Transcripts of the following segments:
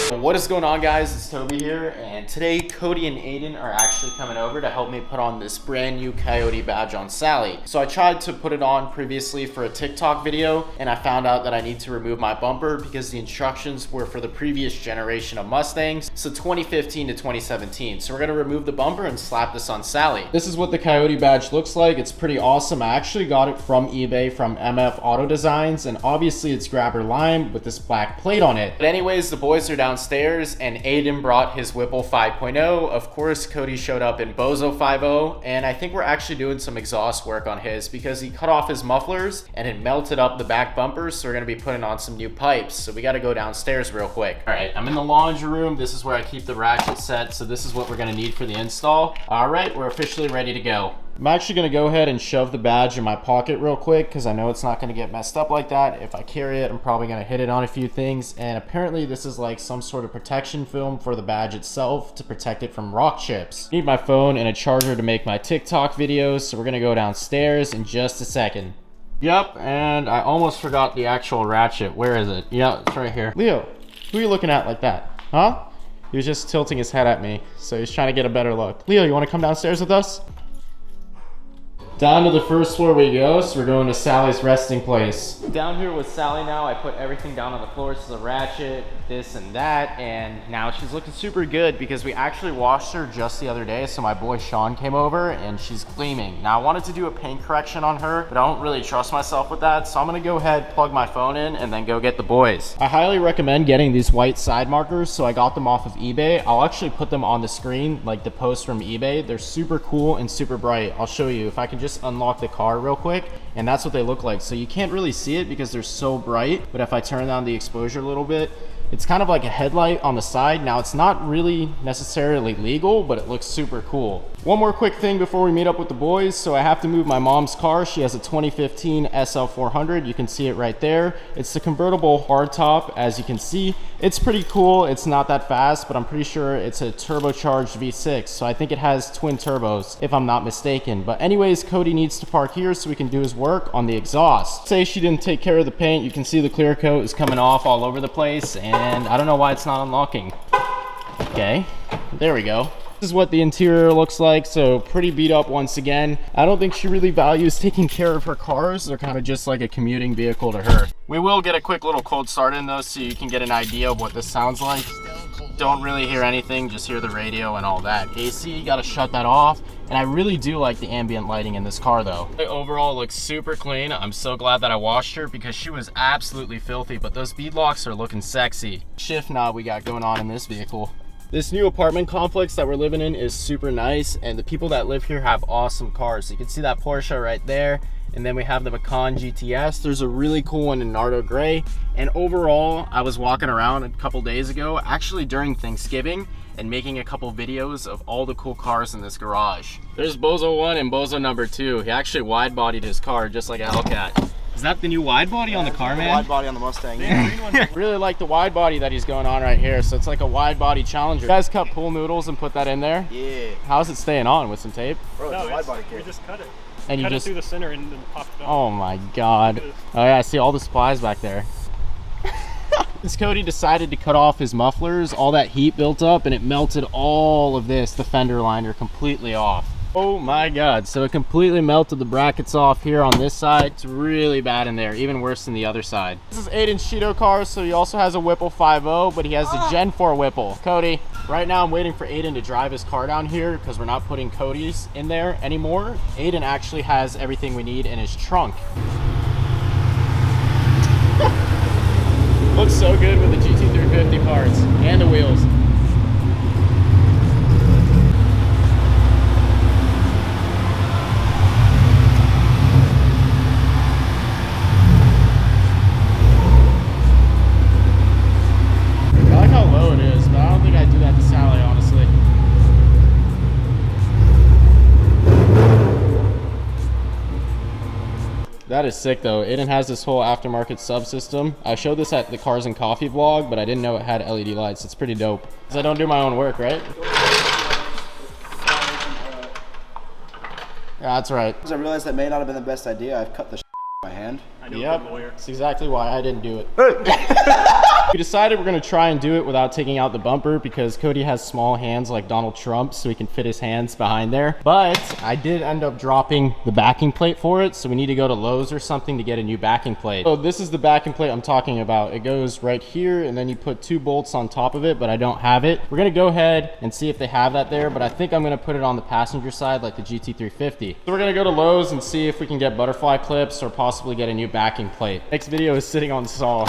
What is going on, guys? It's Toby here, and today Cody and Aiden are actually coming over to help me put on this brand new Coyote badge on Sally. So I tried to put it on previously for a TikTok video, and I found out that I need to remove my bumper because the instructions were for the previous generation of Mustangs, so 2015 to 2017. So we're gonna remove the bumper and slap this on Sally. This is what the Coyote badge looks like. It's pretty awesome. I actually got it from eBay from MF Auto Designs, and obviously it's grabber lime with this black plate on it. But anyways, the boys are downstairs and Aiden brought his Whipple 5.0. Of course, Cody showed up in Bozo 5.0, and I think we're actually doing some exhaust work on his because he cut off his mufflers and it melted up the back bumpers, so we're gonna be putting on some new pipes. So we gotta go downstairs real quick. All right, I'm in the laundry room. This is where I keep the ratchet set, so this is what we're gonna need for the install. All right, we're officially ready to go. I'm actually gonna go ahead and shove the badge in my pocket real quick because I know it's not gonna get messed up like that. If I carry it, I'm probably gonna hit it on a few things, and apparently this is like some sort of protection film for the badge itself to protect it from rock chips. I need my phone and a charger to make my TikTok videos, so we're gonna go downstairs in just a second. Yep, and I almost forgot the actual ratchet. Where is it? Yeah, it's right here. Leo, who are you looking at like that? Huh? He was just tilting his head at me, so he's trying to get a better look. Leo, you wanna come downstairs with us? Down to the first floor we go, so we're going to Sally's resting place. Down here with Sally now, I put everything down on the floor, so the ratchet, this and that, and now she's looking super good because we actually washed her just the other day, so my boy Sean came over and she's gleaming. Now I wanted to do a paint correction on her, but I don't really trust myself with that, so I'm gonna go ahead, plug my phone in, and then go get the boys. I highly recommend getting these white side markers, so I got them off of eBay. I'll actually put them on the screen, like the post from eBay. They're super cool and super bright. I'll show you if I can just unlock the car real quick, and that's what they look like. So you can't really see it because they're so bright, but if I turn down the exposure a little bit, it's kind of like a headlight on the side. Now it's not really necessarily legal, but it looks super cool. One more quick thing before we meet up with the boys. So I have to move my mom's car. She has a 2015 SL400. You can see it right there. It's the convertible hardtop. As you can see, it's pretty cool. It's not that fast, but I'm pretty sure it's a turbocharged V6. So I think it has twin turbos, if I'm not mistaken. But anyways, Cody needs to park here so we can do his work on the exhaust. Say she didn't take care of the paint. You can see the clear coat is coming off all over the place, and I don't know why it's not unlocking. Okay, there we go. This is what the interior looks like, so pretty beat up once again. I don't think she really values taking care of her cars. They're kind of just like a commuting vehicle to her. We will get a quick little cold start in though, so you can get an idea of what this sounds like. Don't really hear anything, just hear the radio and all that. AC, you gotta shut that off. And I really do like the ambient lighting in this car though. Overall, it looks super clean. I'm so glad that I washed her because she was absolutely filthy, but those bead locks are looking sexy. Shift knob we got going on in this vehicle. This new apartment complex that we're living in is super nice, and the people that live here have awesome cars. So you can see that Porsche right there, and then we have the Macan GTS. There's a really cool one in Nardo Gray. And overall, I was walking around a couple days ago, actually during Thanksgiving, and making a couple videos of all the cool cars in this garage. There's Bozo 1 and Bozo number 2. He actually wide-bodied his car just like a Hellcat. Is that the new wide body on the car, man? Wide body on the Mustang. Yeah. Really like the wide body that he's going on right here. So it's like a wide body Challenger. You guys cut pool noodles and put that in there? Yeah. How's it staying on with some tape? Bro, it's a wide body kit. We just cut it. And cut you just it through the center and then popped it up. Oh my god. Oh yeah, I see all the supplies back there. This Cody decided to cut off his mufflers. All that heat built up and it melted all of this, the fender liner, completely off. Oh my god, so it completely melted the brackets off here on this side. It's really bad in there, even worse than the other side. This is Aiden's Cheeto car, so he also has a Whipple 5.0, but he has the Gen 4 Whipple. Cody, right now I'm waiting for Aiden to drive his car down here because we're not putting Cody's in there anymore. Aiden actually has everything we need in his trunk. Looks so good with the GT350 parts and the wheels. I like how low it is, but I don't think I'd do that to Sally, honestly. That is sick though. Aiden has this whole aftermarket subsystem. I showed this at the Cars and Coffee vlog, but I didn't know it had LED lights. It's pretty dope. Because I don't do my own work, right? Yeah, that's right. Because I realized that may not have been the best idea. I've cut the with my hand. I know Yep, a good lawyer. that's exactly why I didn't do it. We decided we're gonna try and do it without taking out the bumper because Cody has small hands like Donald Trump, so he can fit his hands behind there. But I did end up dropping the backing plate for it, so we need to go to Lowe's or something to get a new backing plate. So this is the backing plate I'm talking about. It goes right here, and then you put 2 bolts on top of it, but I don't have it. We're gonna go ahead and see if they have that there, but I think I'm gonna put it on the passenger side like the GT350. So we're gonna go to Lowe's and see if we can get butterfly clips or possibly get a new backing plate. Next video is sitting on saw.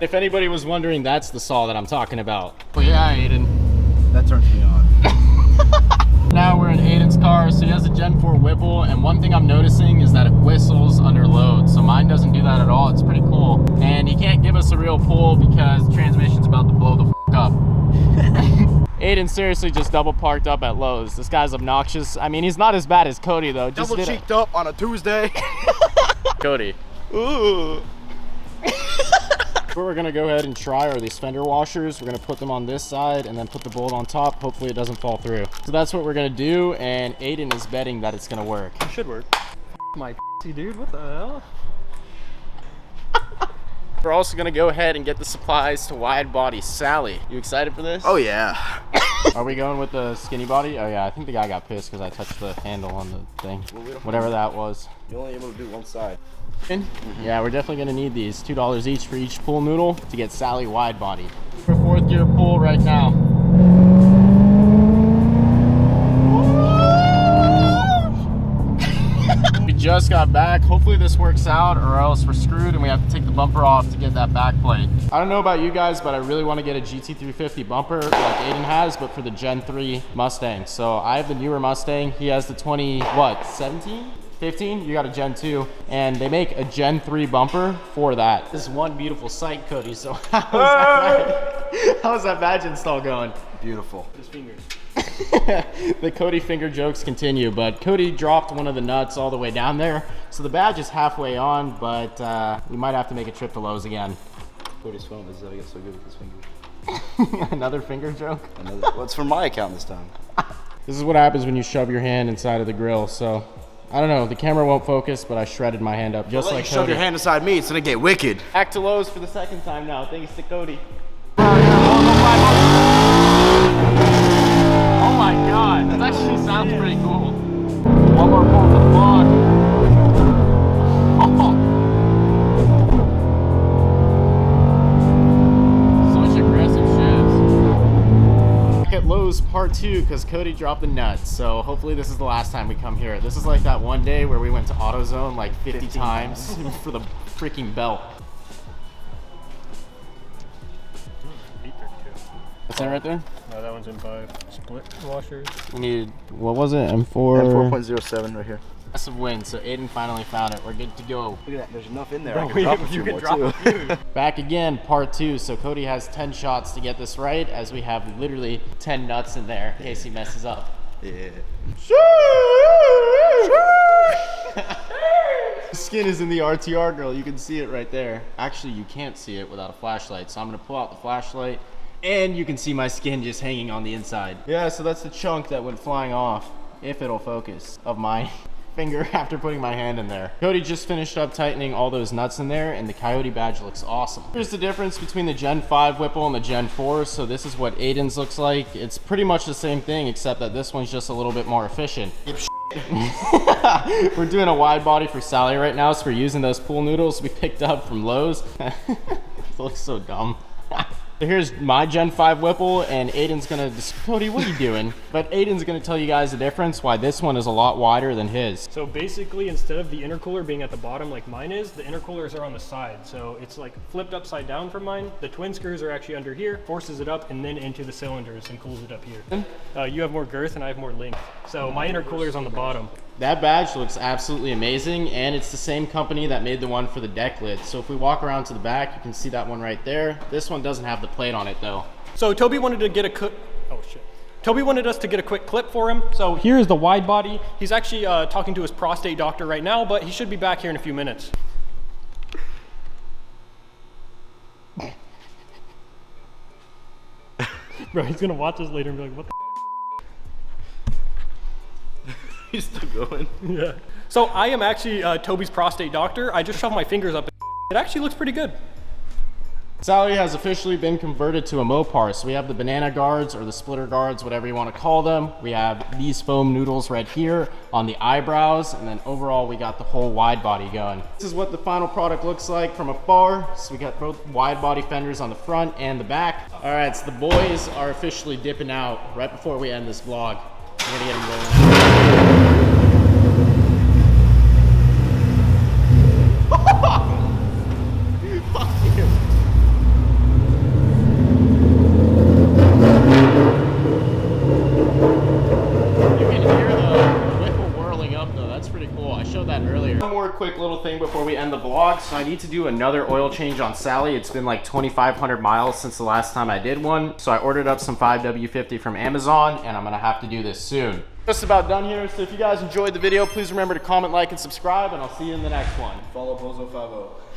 If anybody was wondering, that's the saw that I'm talking about. Well, yeah, Aiden. That turns me on. Now we're in Aiden's car, so he has a Gen 4 Whipple, and one thing I'm noticing is that it whistles under load. So mine doesn't do that at all. It's pretty cool. And he can't give us a real pull because the transmission's about to blow the f up. Aiden seriously just double parked up at Lowe's. This guy's obnoxious. I mean, he's not as bad as Cody though. Double cheeked up on a Tuesday. Cody. Ooh. What we're gonna go ahead and try are these fender washers. We're gonna put them on this side and then put the bolt on top. Hopefully it doesn't fall through. So that's what we're gonna do, and Aiden is betting that it's gonna work. It should work. My dude, what the hell? We're also gonna go ahead and get the supplies to Widebody Sally. You excited for this? Oh yeah. Are we going with the skinny body? Oh yeah, I think the guy got pissed because I touched the handle on the thing. Whatever that was. You're only able to do one side. Yeah, we're definitely gonna need these. $2 each for each pool noodle to get Sally Widebody. For 4th gear pull right now. We just got back. Hopefully this works out, or else we're screwed and we have to take the bumper off to get that back plate. I don't know about you guys, but I really want to get a GT350 bumper like Aiden has, but for the Gen 3 Mustang. So I have the newer Mustang. He has the 17? 15, you got a Gen 2, and they make a Gen 3 bumper for that. This is one beautiful sight, Cody, so how's that badge install going? Beautiful. His fingers. The Cody finger jokes continue, but Cody dropped one of the nuts all the way down there, so the badge is halfway on, but we might have to make a trip to Lowe's again. Cody's phone is that he gets so good with his fingers. Another finger joke? Well, it's from my account this time. This is what happens when you shove your hand inside of the grill, so I don't know, the camera won't focus, but I shredded my hand up just like Cody. Shove your hand inside me, it's gonna get wicked. Back to Lowe's for the 2nd time now, thanks to Cody. Oh my god, that actually sounds pretty cool. One more pull for the vlog. Such aggressive shifts. Back at Lowe's part 2 because Cody dropped the nuts, so hopefully this is the last time we come here. This is like that one day where we went to AutoZone like 50 times for the freaking belt. What's that right there? No, that one's in 5. Split washers. We need, what was it? M4? M4.07 right here. Massive win, so Aiden finally found it. We're good to go. Look at that, there's enough in there. Bro, I can drop a few more too. Back again, part 2. So Cody has 10 shots to get this right, as we have literally 10 nuts in there in case he messes up. Yeah. The skin is in the RTR grill. You can see it right there. Actually, you can't see it without a flashlight, so I'm gonna pull out the flashlight. And you can see my skin just hanging on the inside. Yeah, so that's the chunk that went flying off, if it'll focus, of my finger after putting my hand in there. Cody just finished up tightening all those nuts in there, and the Coyote badge looks awesome. Here's the difference between the Gen 5 Whipple and the Gen 4. So this is what Aiden's looks like. It's pretty much the same thing, except that this one's just a little bit more efficient. We're doing a wide body for Sally right now, so we're using those pool noodles we picked up from Lowe's. It looks so dumb. So here's my Gen 5 Whipple, and Aiden's gonna, Cody, what are you doing? But Aiden's gonna tell you guys the difference, why this one is a lot wider than his. So basically, instead of the intercooler being at the bottom like mine is, the intercoolers are on the side. So it's like flipped upside down from mine. The twin screws are actually under here, forces it up and then into the cylinders and cools it up here. You have more girth and I have more length. So my intercooler is on the bottom. That badge looks absolutely amazing, and it's the same company that made the one for the deck lid. So if we walk around to the back, you can see that one right there. This one doesn't have the plate on it though. So Toby wanted to get a Toby wanted us to get a quick clip for him. So here's the wide body. He's actually talking to his prostate doctor right now, but he should be back here in a few minutes. Bro, he's gonna watch this later and be like, what the He's still going. Yeah. So I am actually Toby's prostate doctor. I just shoved my fingers up. It actually looks pretty good. Sally has officially been converted to a Mopar. So we have the banana guards or the splitter guards, whatever you want to call them. We have these foam noodles right here on the eyebrows, and then overall we got the whole wide body going. This is what the final product looks like from afar. So we got both wide body fenders on the front and the back. All right, so the boys are officially dipping out right before we end this vlog. We're gonna get them rolling. One more quick little thing before we end the vlog. So I need to do another oil change on Sally. It's been like 2,500 miles since the last time I did one. So I ordered up some 5W50 from Amazon, and I'm gonna have to do this soon. Just about done here. So if you guys enjoyed the video, please remember to comment, like, and subscribe, and I'll see you in the next one. Follow Bozo 50.